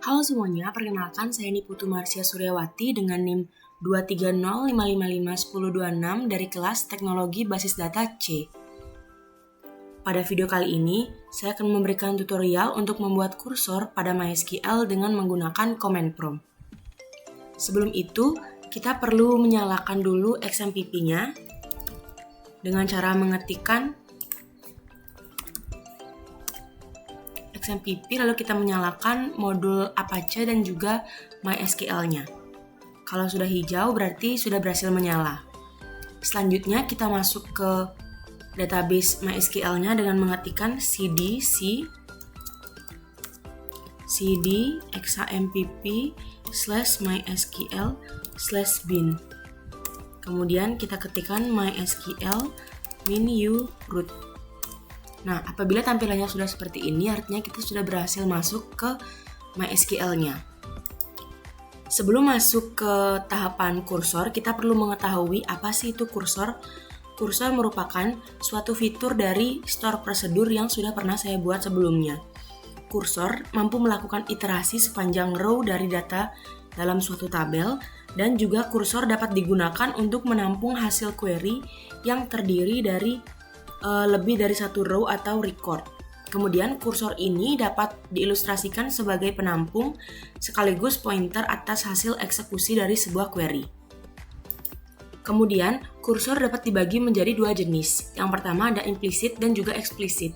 Halo semuanya, perkenalkan saya Niputu Marsya Suryawati dengan NIM 230555106 dari kelas Teknologi Basis Data C. Pada video kali ini, saya akan memberikan tutorial untuk membuat kursor pada MySQL dengan menggunakan command prompt. Sebelum itu, kita perlu menyalakan dulu XMPP-nya dengan cara mengetikkan XMPP, lalu kita menyalakan modul Apache dan juga MySQL-nya. Kalau sudah hijau berarti sudah berhasil menyala. Selanjutnya kita masuk ke database MySQL-nya dengan mengetikkan cd exampp/mysql/bin. Kemudian kita ketikkan mysql -u root. Nah, apabila tampilannya sudah seperti ini, artinya kita sudah berhasil masuk ke MySQL-nya. Sebelum masuk ke tahapan kursor, kita perlu mengetahui apa sih itu kursor. Kursor merupakan suatu fitur dari store prosedur yang sudah pernah saya buat sebelumnya. Kursor mampu melakukan iterasi sepanjang row dari data dalam suatu tabel, dan juga kursor dapat digunakan untuk menampung hasil query yang terdiri dari lebih dari satu row atau record. Kemudian kursor ini dapat diilustrasikan sebagai penampung sekaligus pointer atas hasil eksekusi dari sebuah query. Kemudian kursor dapat dibagi menjadi dua jenis. Yang pertama ada implicit dan juga explicit.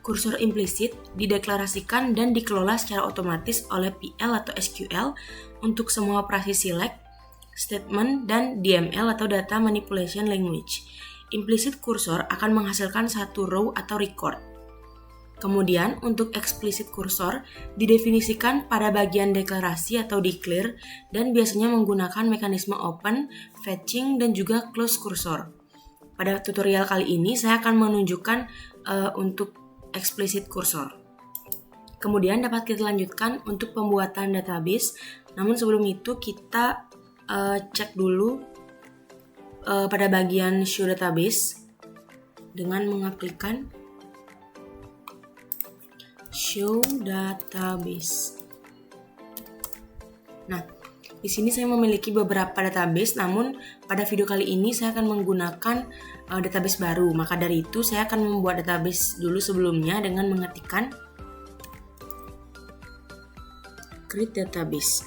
Kursor implicit dideklarasikan dan dikelola secara otomatis oleh PL atau SQL untuk semua operasi select, statement, dan DML atau data manipulation language. Implicit kursor akan menghasilkan satu row atau record. Kemudian untuk explicit kursor didefinisikan pada bagian deklarasi atau declare dan biasanya menggunakan mekanisme open, fetching, dan juga close kursor. Pada tutorial kali ini saya akan menunjukkan untuk explicit kursor. Kemudian dapat kita lanjutkan untuk pembuatan database. Namun sebelum itu kita cek dulu pada bagian show database dengan mengklikkan show database. Nah, di sini saya memiliki beberapa database, namun pada video kali ini saya akan menggunakan database baru. Maka dari itu saya akan membuat database dulu sebelumnya dengan mengetikkan create database.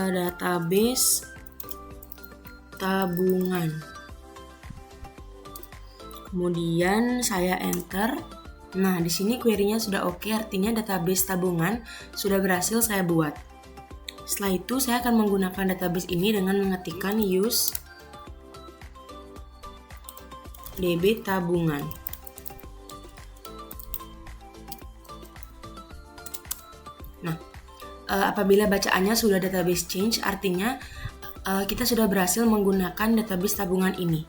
Database tabungan. Kemudian saya enter. Nah, di sini query-nya sudah oke, artinya database tabungan sudah berhasil saya buat. Setelah itu saya akan menggunakan database ini dengan mengetikkan use db tabungan. Nah, apabila bacaannya sudah database change, artinya kita sudah berhasil menggunakan database tabungan ini.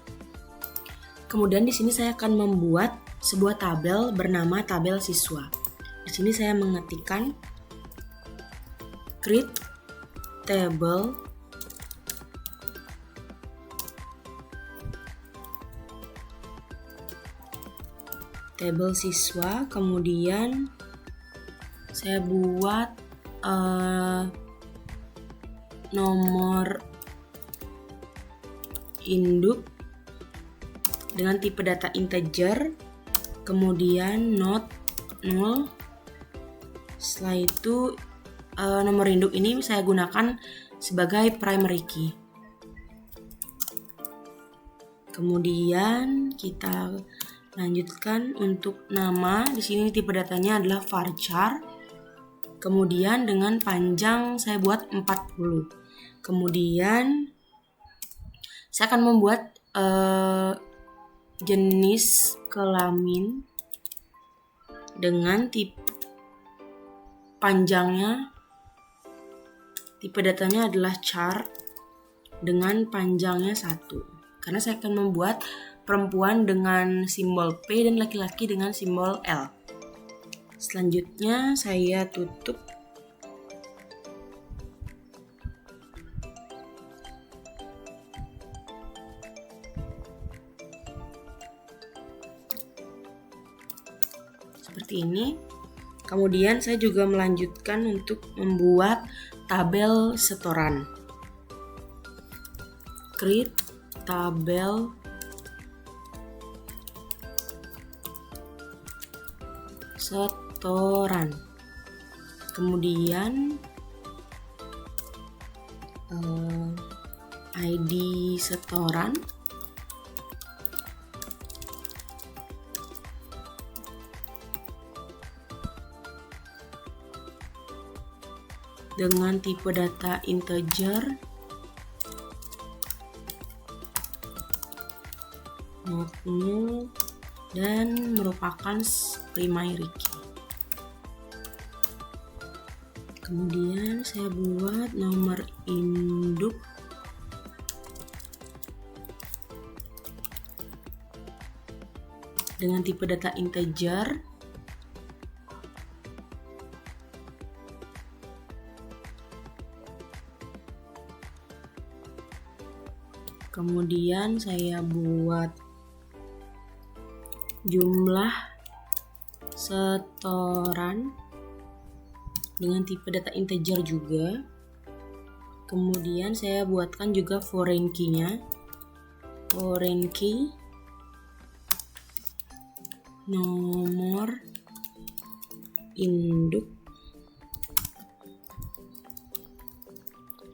Kemudian di sini saya akan membuat sebuah tabel bernama tabel siswa. Di sini saya mengetikkan create table siswa, kemudian saya buat nomor induk dengan tipe data integer, kemudian not null. Setelah itu nomor induk ini saya gunakan sebagai primary key. Kemudian kita lanjutkan untuk nama. Di sini tipe datanya adalah varchar. Kemudian dengan panjang saya buat 40. Kemudian saya akan membuat jenis kelamin dengan tipe panjangnya, tipe datanya adalah char dengan panjangnya 1. Karena saya akan membuat perempuan dengan simbol P dan laki-laki dengan simbol L. Selanjutnya saya tutup. seperti ini. Kemudian saya juga melanjutkan untuk membuat tabel setoran. Create tabel setoran. Kemudian ID setoran. Dengan tipe data integer, not null, dan merupakan primary key. Kemudian saya buat nomor induk dengan tipe data integer. Kemudian saya buat jumlah setoran dengan tipe data integer juga. Kemudian saya buatkan juga foreign key-nya. Foreign key nomor induk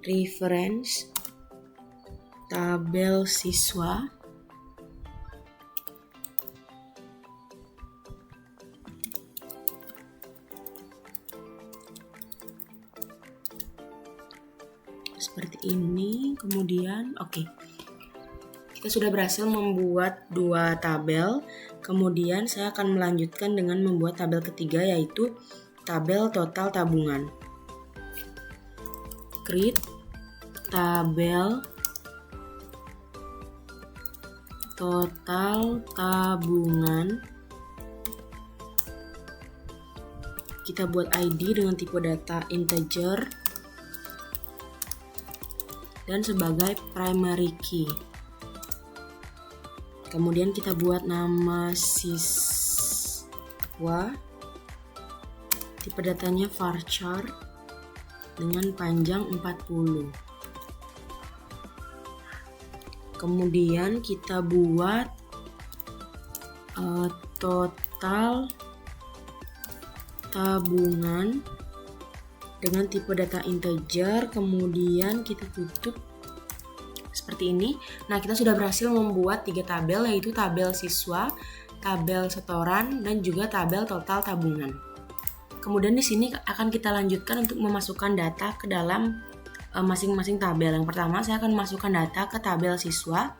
reference tabel siswa seperti ini. Kemudian kita sudah berhasil membuat dua tabel. Kemudian saya akan melanjutkan dengan membuat tabel ketiga, yaitu tabel total tabungan. Create tabel total tabungan. Kita buat ID dengan tipe data integer dan sebagai primary key. Kemudian kita buat nama siswa, tipe datanya varchar dengan panjang 40. Kemudian kita buat total tabungan dengan tipe data integer, kemudian kita tutup seperti ini. Nah, kita sudah berhasil membuat 3 tabel, yaitu tabel siswa, tabel setoran, dan juga tabel total tabungan. Kemudian di sini akan kita lanjutkan untuk memasukkan data ke dalam masing-masing tabel. Yang pertama, saya akan memasukkan data ke tabel siswa.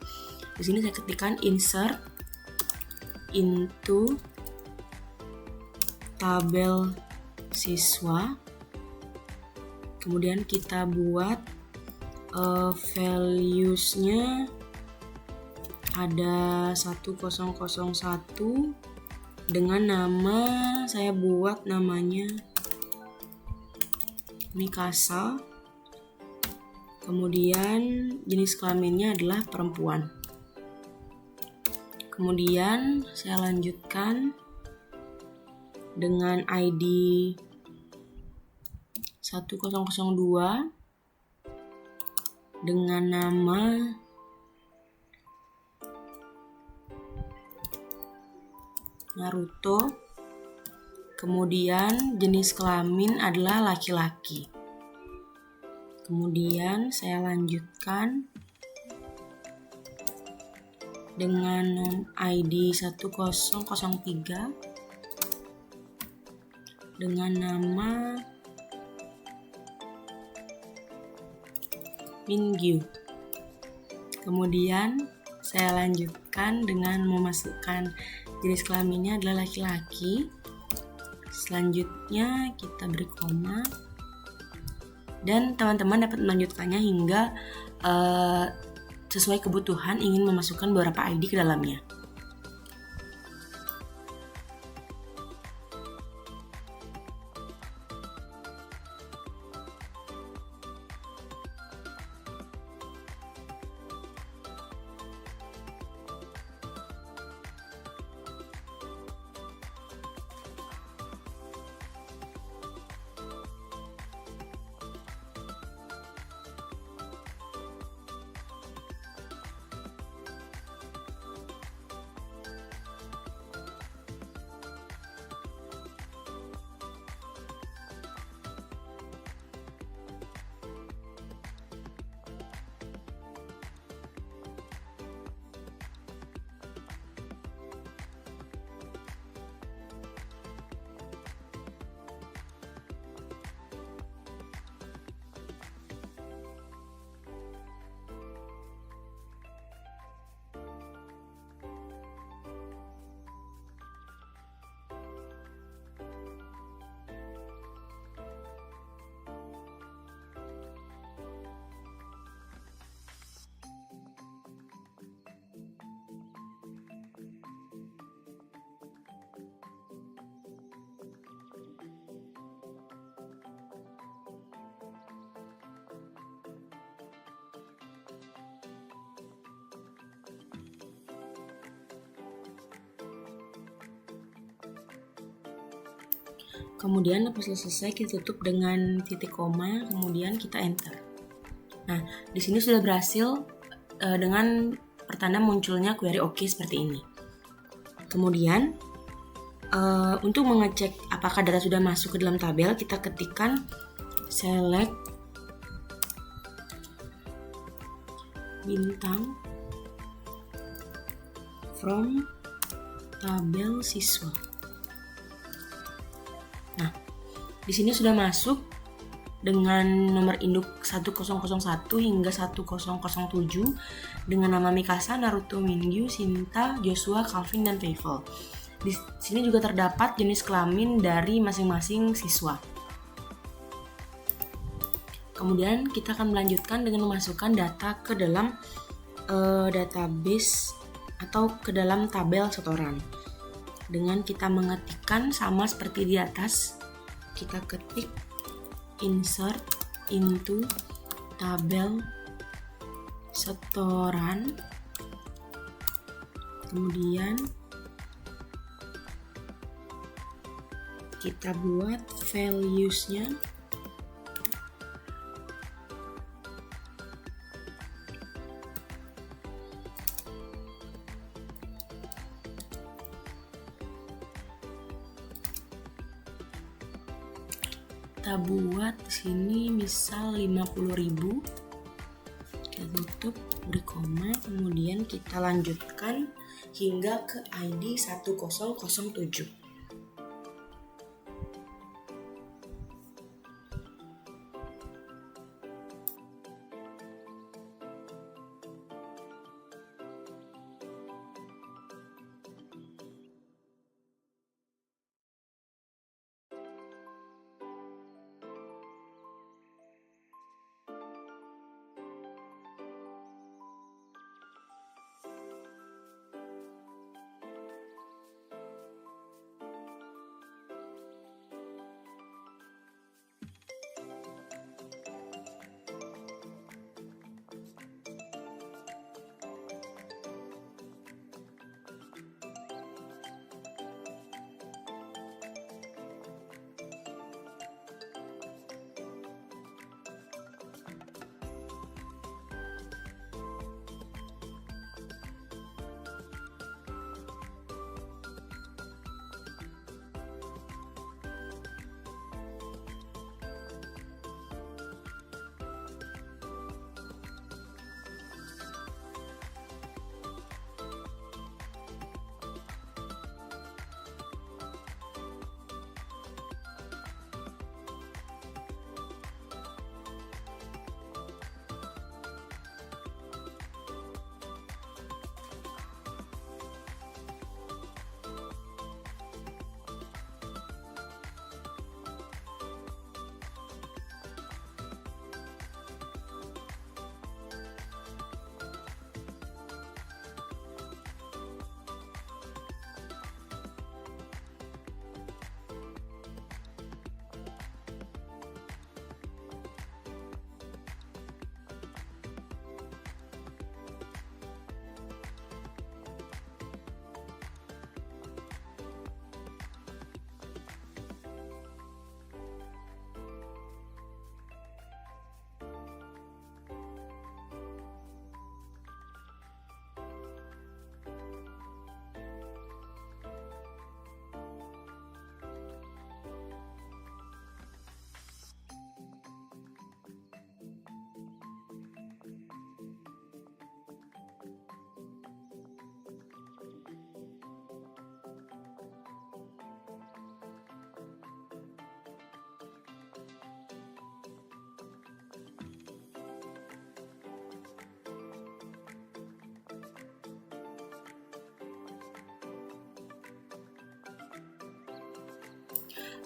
Di sini saya ketikkan insert into tabel siswa. Kemudian kita buat values-nya ada 1001 dengan nama, saya buat namanya Mikasa. Kemudian jenis kelaminnya adalah perempuan. Kemudian saya lanjutkan dengan ID 1002 dengan nama Naruto. Kemudian jenis kelamin adalah laki-laki. Kemudian saya lanjutkan dengan ID 1003 dengan nama Mingyu. Kemudian saya lanjutkan dengan memasukkan jenis kelaminnya adalah laki-laki. Selanjutnya kita beri koma. Dan teman-teman dapat melanjutkannya hingga sesuai kebutuhan ingin memasukkan beberapa ID ke dalamnya. Kemudian apabila selesai kita tutup dengan titik koma, kemudian kita enter. Nah, di sini sudah berhasil dengan pertanda munculnya query OK seperti ini. Kemudian untuk mengecek apakah data sudah masuk ke dalam tabel, kita ketikkan select bintang from tabel siswa. Nah, di sini sudah masuk dengan nomor induk 1001 hingga 1007 dengan nama Mikasa, Naruto, Mingyu, Shinta, Joshua, Calvin, dan Feivel. Di sini juga terdapat jenis kelamin dari masing-masing siswa. Kemudian kita akan melanjutkan dengan memasukkan data ke dalam database atau ke dalam tabel setoran. Dengan kita mengetikkan sama seperti di atas, kita ketik insert into tabel setoran, kemudian kita buat values-nya kita buat di sini misal 50.000, kita tutup, beri koma, kemudian kita lanjutkan hingga ke ID 1007.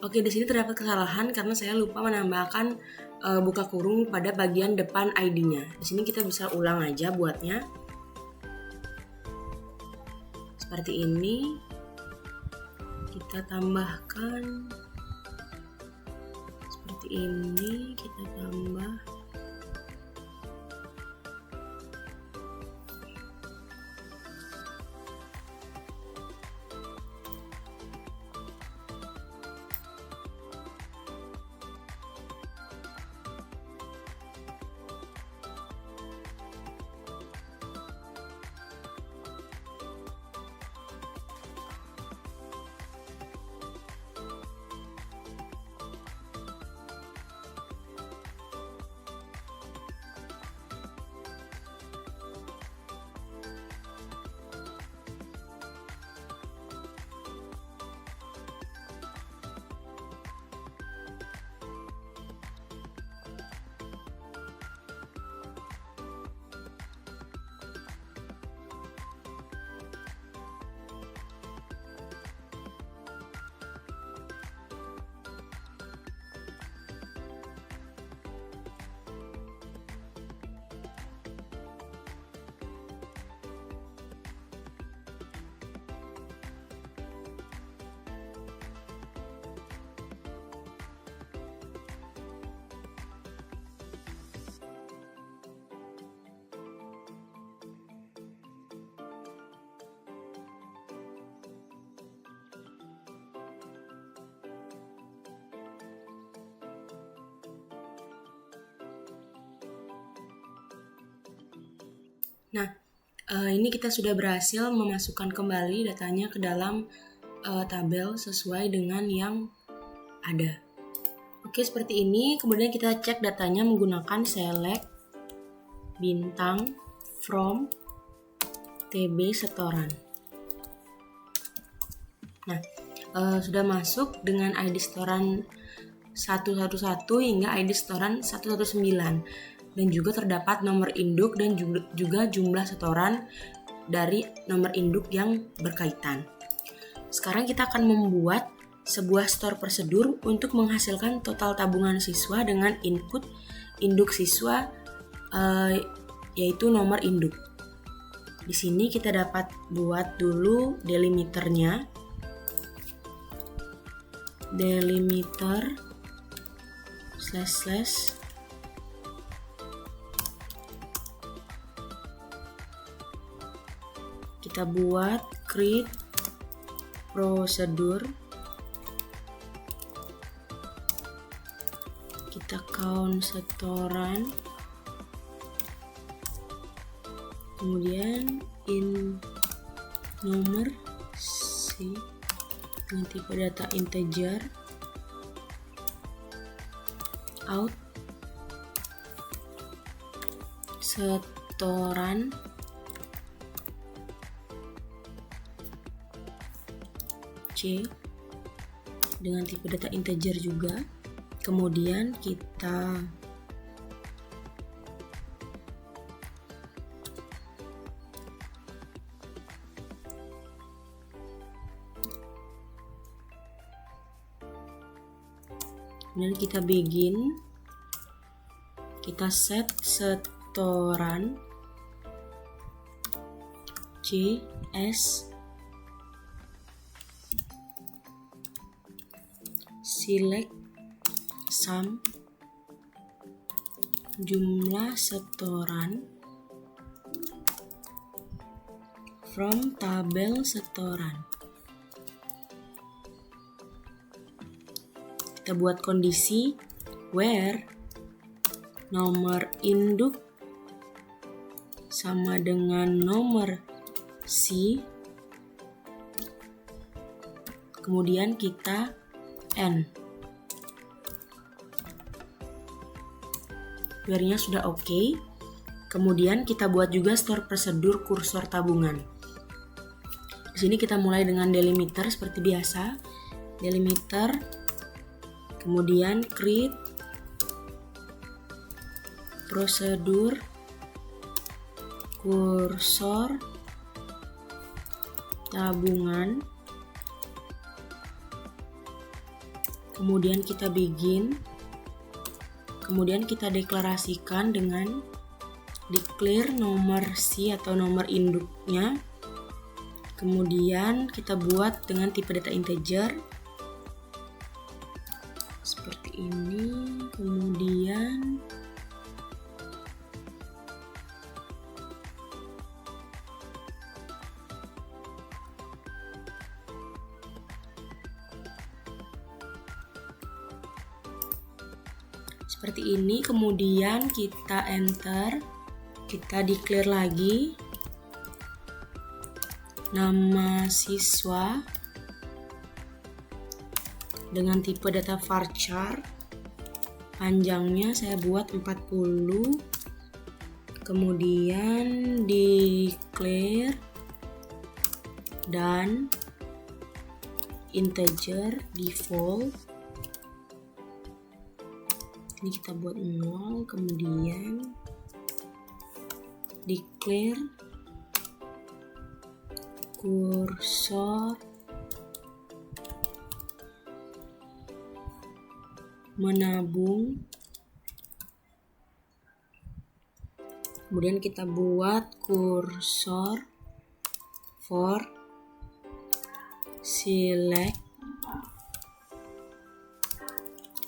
Oke, di sini terdapat kesalahan karena saya lupa menambahkan buka kurung pada bagian depan ID-nya. Di sini kita bisa ulang aja buatnya. Seperti ini. Kita tambahkan seperti ini, kita tambah Nah, ini kita sudah berhasil memasukkan kembali datanya ke dalam tabel sesuai dengan yang ada. Oke, seperti ini. Kemudian kita cek datanya menggunakan select bintang from TB setoran. Nah, sudah masuk dengan ID setoran 111 hingga ID setoran 119, dan juga terdapat nomor induk dan juga jumlah setoran dari nomor induk yang berkaitan. Sekarang kita akan membuat sebuah store prosedur untuk menghasilkan total tabungan siswa dengan input induk siswa, yaitu nomor induk. Di sini kita dapat buat dulu delimiternya. Delimiter // kita buat create prosedur, kita count setoran, kemudian in nomor C dengan tipe data integer, out setoran C dengan tipe data integer juga. Kemudian kita begin, kita set setoran C as select sum jumlah setoran from tabel setoran. Kita buat kondisi where nomor induk sama dengan nomor C, kemudian kita N. Where-nya sudah oke. Kemudian kita buat juga store prosedur kursor tabungan. Di sini kita mulai dengan delimiter seperti biasa. Delimiter, kemudian create prosedur kursor tabungan, kemudian kita begin, kemudian kita deklarasikan dengan declare nomor C atau nomor induknya, kemudian kita buat dengan tipe data integer seperti ini, kemudian seperti ini, kemudian kita enter, kita declare lagi nama siswa dengan tipe data varchar, panjangnya saya buat 40, kemudian declare dan integer default. Ini kita buat 0, kemudian declare kursor menabung, kemudian kita buat kursor for select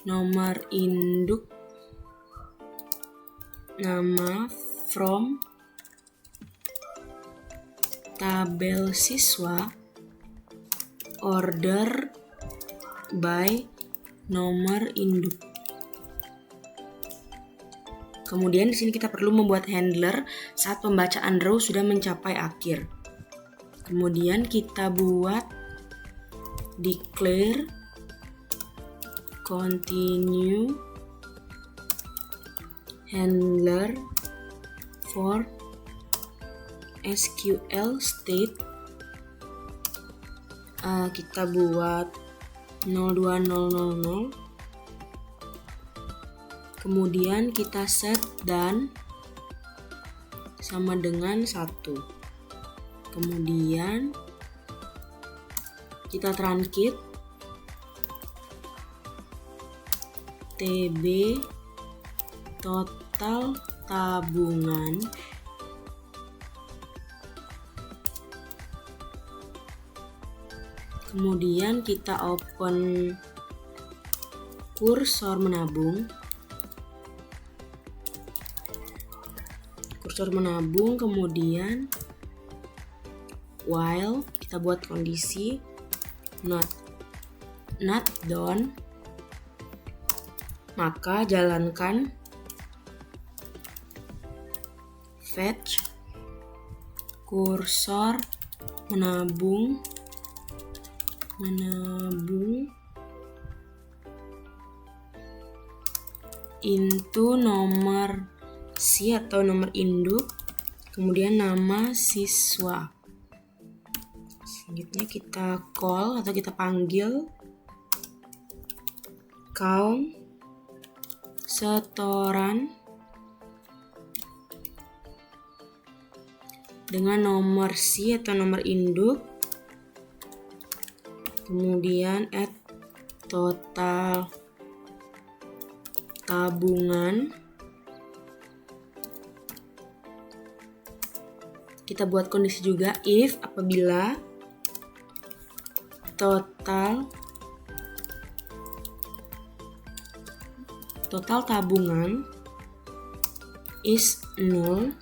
nomor induk nama from tabel siswa order by nomor induk. Kemudian di sini kita perlu membuat handler saat pembacaan row sudah mencapai akhir. Kemudian kita buat declare continue handler for SQL state. Kita buat 02000. Kemudian kita set dan sama dengan 1. Kemudian kita truncate TB total tabungan kemudian kita open kursor menabung. Kemudian while kita buat kondisi not done, maka jalankan fetch kursor menabung into nomor si atau nomor induk, kemudian nama siswa. Selanjutnya kita call atau kita panggil count setoran dengan nomor si atau nomor induk, kemudian add total tabungan. Kita buat kondisi juga if apabila total tabungan is 0,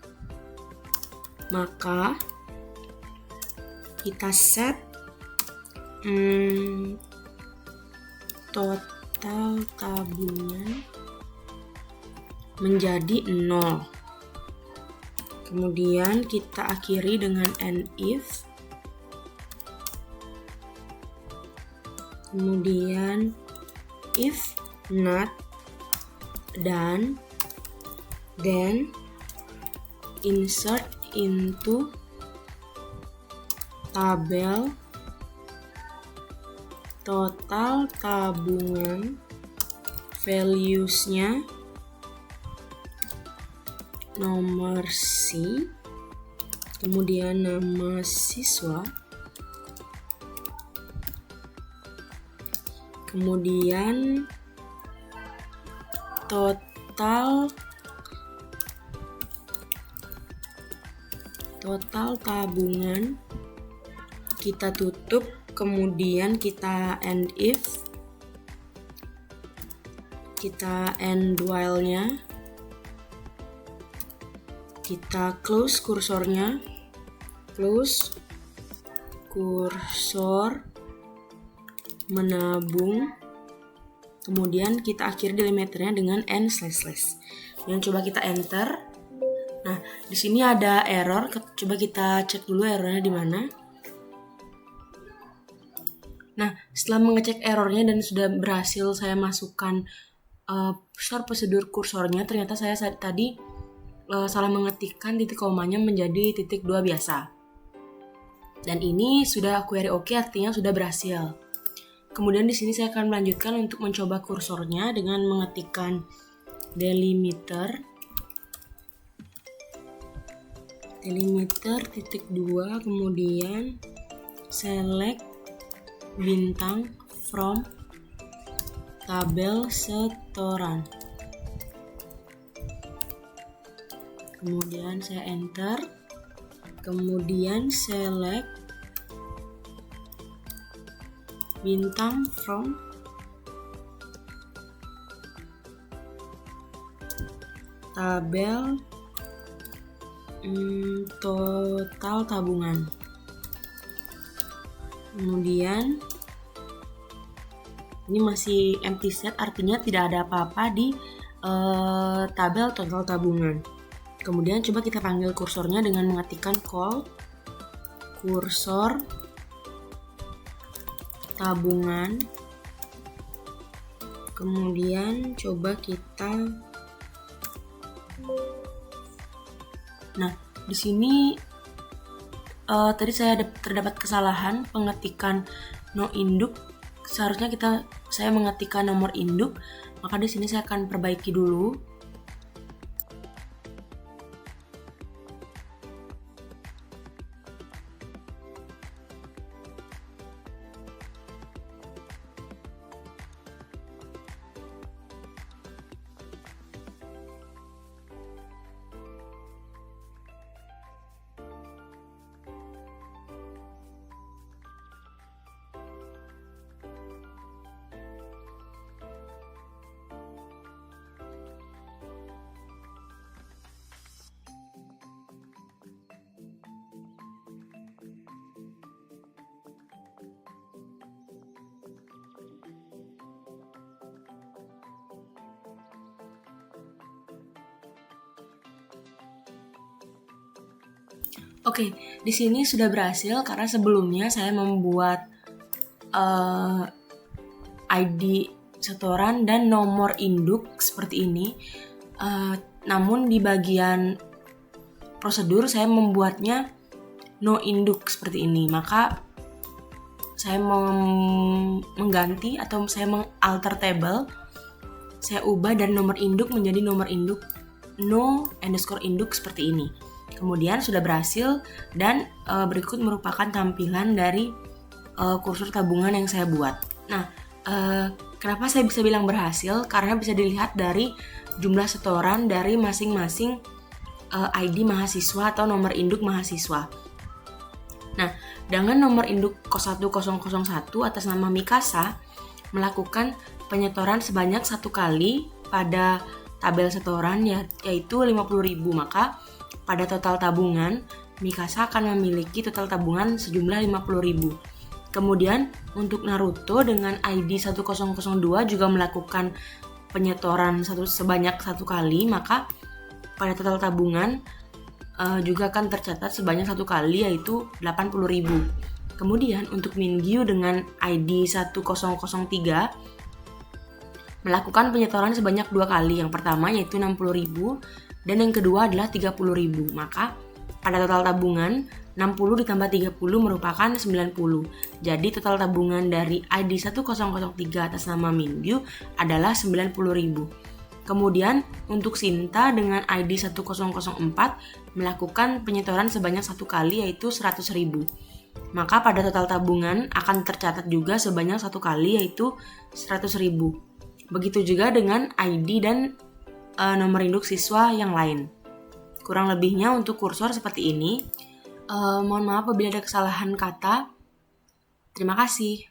maka kita set total tabungan menjadi 0. Kemudian kita akhiri dengan and if. Kemudian if not done, then insert into tabel total tabungan values-nya nomor si, kemudian nama siswa, kemudian total tabungan kita tutup, kemudian kita end if, kita end while-nya, kita close kursornya, close kursor menabung, kemudian kita akhiri delimiternya dengan n//. Dan coba kita enter. Nah, di sini ada error. Coba kita cek dulu errornya di mana. Nah, setelah mengecek errornya dan sudah berhasil saya masukkan prosedur kursornya, ternyata saya tadi salah mengetikkan titik komanya menjadi titik 2 biasa. Dan ini sudah query oke, artinya sudah berhasil. Kemudian di sini saya akan melanjutkan untuk mencoba kursornya dengan mengetikkan delimiter titik 2, kemudian select bintang from tabel setoran. Kemudian saya enter, kemudian select bintang from tabel total tabungan. Kemudian ini masih empty set, artinya tidak ada apa-apa di tabel total tabungan. Kemudian coba kita panggil kursornya dengan mengetikkan call kursor tabungan. Kemudian coba kita, nah di sini tadi terdapat kesalahan pengetikan no induk. Seharusnya saya mengetikkan nomor induk, maka di sini saya akan perbaiki dulu. Oke, di sini sudah berhasil karena sebelumnya saya membuat ID setoran dan nomor induk seperti ini. Namun di bagian prosedur saya membuatnya no induk seperti ini. Maka saya mengganti atau saya mengalter table. Saya ubah dari nomor induk menjadi nomor induk no_induk seperti ini. Kemudian sudah berhasil dan berikut merupakan tampilan dari kursor tabungan yang saya buat. Nah, kenapa saya bisa bilang berhasil? Karena bisa dilihat dari jumlah setoran dari masing-masing ID mahasiswa atau nomor induk mahasiswa. Nah, dengan nomor induk 1001 atas nama Mikasa melakukan penyetoran sebanyak 1 kali pada tabel setoran yaitu 50.000, maka pada total tabungan, Mikasa akan memiliki total tabungan sejumlah 50.000. Kemudian untuk Naruto dengan ID 1002 juga melakukan penyetoran sebanyak 1 kali, maka pada total tabungan juga akan tercatat sebanyak 1 kali yaitu 80.000. Kemudian untuk Mingyu dengan ID 1003 melakukan penyetoran sebanyak 2 kali. Yang pertama yaitu 60.000 dan yang kedua adalah 30.000. Maka pada total tabungan 60 ditambah 30 merupakan 90. Jadi total tabungan dari ID 1003 atas nama Mingyu adalah 90.000. Kemudian untuk Sinta dengan ID 1004 melakukan penyetoran sebanyak 1 kali yaitu 100.000. Maka pada total tabungan akan tercatat juga sebanyak 1 kali yaitu 100.000. Begitu juga dengan ID dan nomor induk siswa yang lain. Kurang lebihnya untuk kursor seperti ini. Mohon maaf apabila ada kesalahan kata. Terima kasih.